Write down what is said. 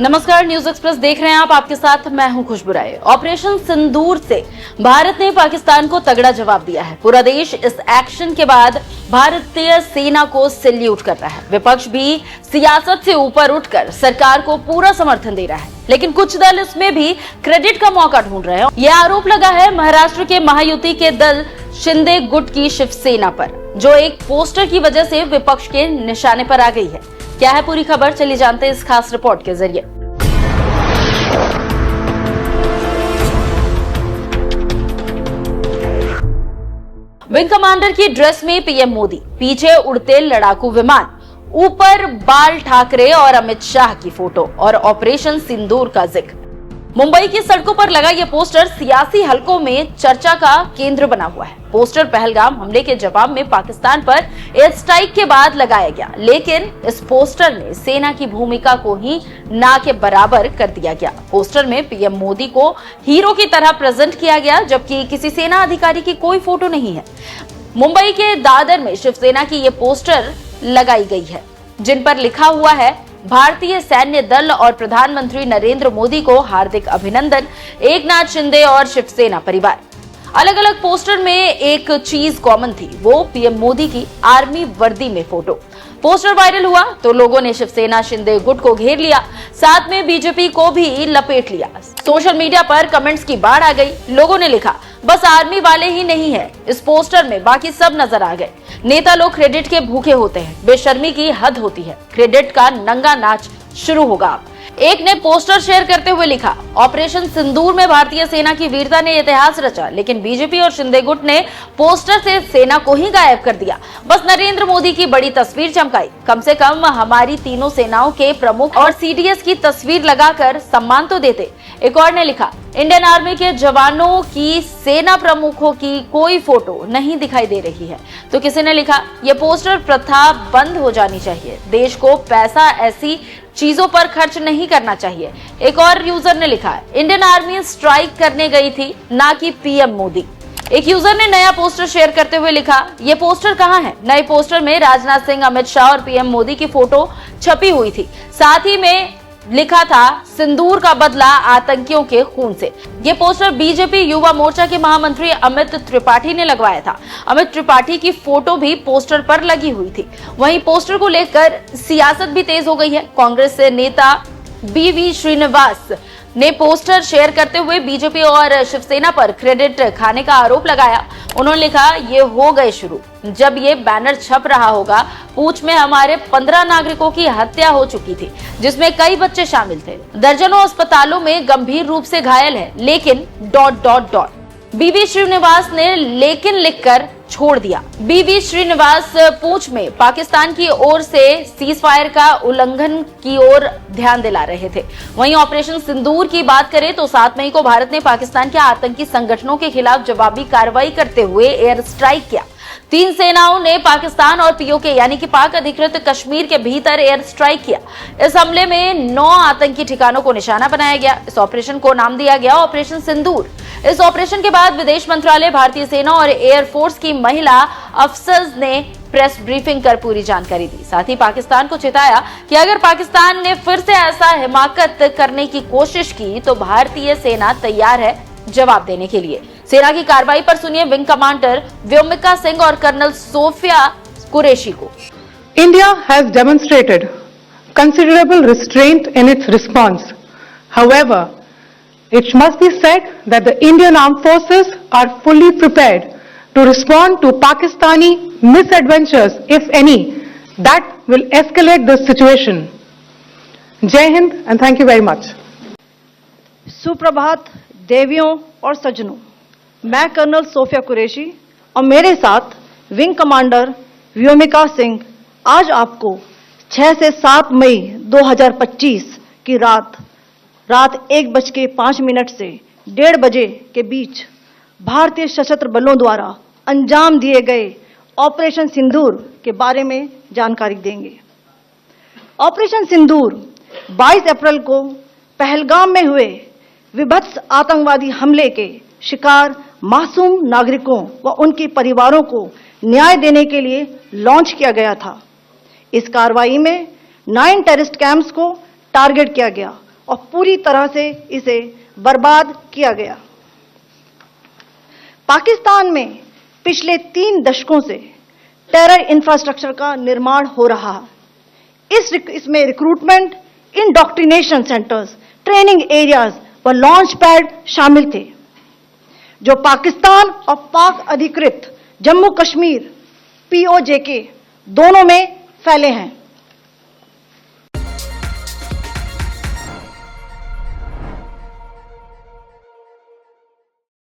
नमस्कार, news express देख रहे हैं आप। आपके साथ मैं हूं खुशबू राय। ऑपरेशन सिंदूर से भारत ने पाकिस्तान को तगड़ा जवाब दिया है। पूरा देश इस एक्शन के बाद भारतीय सेना को सैल्यूट कर रहा है। विपक्ष भी सियासत से ऊपर उठकर सरकार को पूरा समर्थन दे रहा है, लेकिन कुछ दल इसमें भी क्रेडिट का मौका ढूंढ रहे हैं। यह आरोप लगा है महाराष्ट्र के महायुति के दल शिंदे गुट की शिवसेना पर, जो एक पोस्टर की वजह से विपक्ष के निशाने पर आ गई है। क्या है पूरी खबर, चलिए जानते हैं इस खास रिपोर्ट के जरिए। विंग कमांडर की ड्रेस में पीएम मोदी, पीछे उड़ते लड़ाकू विमान, ऊपर बाल ठाकरे और अमित शाह की फोटो और ऑपरेशन सिंदूर का जिक्र। मुंबई की सड़कों पर लगा यह पोस्टर सियासी हलकों में चर्चा का केंद्र बना हुआ है। पोस्टर पहलगाम हमले के जवाब में पाकिस्तान पर एयर स्ट्राइक के बाद लगाया गया, लेकिन इस पोस्टर में सेना की भूमिका को ही ना के बराबर कर दिया गया। पोस्टर में पीएम मोदी को हीरो की तरह प्रेजेंट किया गया, जबकि किसी सेना अधिकारी की कोई फोटो नहीं है। मुंबई के दादर में शिवसेना की ये पोस्टर लगाई गई है, जिन पर लिखा हुआ है भारतीय सैन्य दल और प्रधानमंत्री नरेंद्र मोदी को हार्दिक अभिनंदन, एकनाथ शिंदे और शिवसेना परिवार। अलग अलग पोस्टर में एक चीज कॉमन थी, वो पीएम मोदी की आर्मी वर्दी में फोटो। पोस्टर वायरल हुआ तो लोगों ने शिवसेना शिंदे गुट को घेर लिया, साथ में बीजेपी को भी लपेट लिया। सोशल मीडिया पर कमेंट्स की बाढ़ आ गई। लोगों ने लिखा, बस आर्मी वाले ही नहीं है इस पोस्टर में, बाकी सब नजर आ गए। नेता लोग क्रेडिट के भूखे होते हैं, बेशर्मी की हद होती है। क्रेडिट का नंगा नाच शुरू होगा अब। एक ने पोस्टर शेयर करते हुए लिखा, ऑपरेशन सिंदूर में भारतीय सेना की वीरता ने इतिहास रचा, लेकिन बीजेपी और शिंदे गुट ने पोस्टर से सेना को ही गायब कर दिया। बस नरेंद्र मोदी की बड़ी तस्वीर चमकाई। कम से कम हमारी तीनों सेनाओं के प्रमुख और सीडीएस की तस्वीर लगाकर सम्मान तो देते। एक और ने लिखा, इंडियन आर्मी के जवानों की सेना प्रमुखों की कोई फोटो नहीं दिखाई दे रही है। तो किसी ने लिखा, यह पोस्टर प्रथा बंद हो जानी चाहिए, देश को पैसा ऐसी चीजों पर खर्च नहीं करना चाहिए। एक और यूजर ने लिखा, इंडियन आर्मी स्ट्राइक करने गई थी, ना कि पीएम मोदी। एक यूजर ने नया पोस्टर शेयर करते हुए लिखा, ये पोस्टर कहाँ है? नए पोस्टर में राजनाथ सिंह, अमित शाह और पीएम मोदी की फोटो छपी हुई थी। साथ ही में लिखा था, सिंदूर का बदला आतंकियों के खून से। ये पोस्टर बीजेपी युवा मोर्चा के महामंत्री अमित त्रिपाठी ने लगवाया था। अमित त्रिपाठी की फोटो भी पोस्टर पर लगी हुई थी। वहीं पोस्टर को लेकर सियासत भी तेज हो गई है। कांग्रेस से नेता बीवी श्रीनिवास ने पोस्टर शेयर करते हुए बीजेपी और शिवसेना पर क्रेडिट खाने का आरोप लगाया। उन्होंने लिखा, ये हो गए शुरू, जब ये बैनर छप रहा होगा। पूंछ में हमारे 15 नागरिकों की हत्या हो चुकी थी, जिसमें कई बच्चे शामिल थे। दर्जनों अस्पतालों में गंभीर रूप से घायल हैं, लेकिन ... बीवी श्रीनिवास ने लेकिन लिखकर छोड़ दिया। बीवी श्रीनिवास पूंछ में पाकिस्तान की ओर से सीज फायर का उल्लंघन की ओर ध्यान दिला रहे थे। वहीं ऑपरेशन सिंदूर की बात करें तो 7 मई को भारत ने पाकिस्तान के आतंकी संगठनों के खिलाफ जवाबी कार्रवाई करते हुए एयर स्ट्राइक किया। 3 सेनाओं ने पाकिस्तान और पीओके यानी कि पाक अधिकृत कश्मीर के भीतर एयर स्ट्राइक किया। इस हमले में 9 आतंकी ठिकानों को निशाना बनाया गया। इस ऑपरेशन को नाम दिया गया ऑपरेशन सिंदूर। इस ऑपरेशन के बाद विदेश मंत्रालय, भारतीय सेना और एयरफोर्स की महिला अफसर्स ने प्रेस ब्रीफिंग कर पूरी जानकारी दी। साथ ही पाकिस्तान को चेताया कि अगर पाकिस्तान ने फिर से ऐसा हिमाकत करने की कोशिश की तो भारतीय सेना तैयार है जवाब देने के लिए। सेना की कार्रवाई पर सुनिए विंग कमांडर व्योमिका सिंह और कर्नल सोफिया कुरैशी को। India has demonstrated considerable restraint in its response. However, it must be said that the Indian Armed Forces are fully prepared to respond to Pakistani misadventures, if any, that will escalate the situation. Jai Hind and thank you very much. सुप्रभात देवियों और सज्जनों, मैं colonel Sophia Qureshi और मेरे साथ wing commander Vyomika Singh आज आपको 6 से 7 मई 2025 की रात 1:05 से 1:30 बजे के बीच भारतीय सशस्त्र बलों द्वारा अंजाम दिए गए ऑपरेशन सिंदूर के बारे में जानकारी देंगे। ऑपरेशन सिंदूर 22 अप्रैल को पहलगाम में हुए विभत्स आतंकवादी हमले के शिकार मासूम नागरिकों व उनके परिवारों को न्याय देने के लिए लॉन्च किया गया था। इस कार्रवाई में 9 टेररिस्ट कैंप्स को टारगेट किया गया और पूरी तरह से इसे बर्बाद किया गया। पाकिस्तान में पिछले 3 दशकों से टेरर इंफ्रास्ट्रक्चर का निर्माण हो रहा है। इसमें recruitment, indoctrination centres, training areas व लॉन्च पैड शामिल थे, जो पाकिस्तान और पाक अधिकृत जम्मू कश्मीर POJK दोनों में फैले हैं।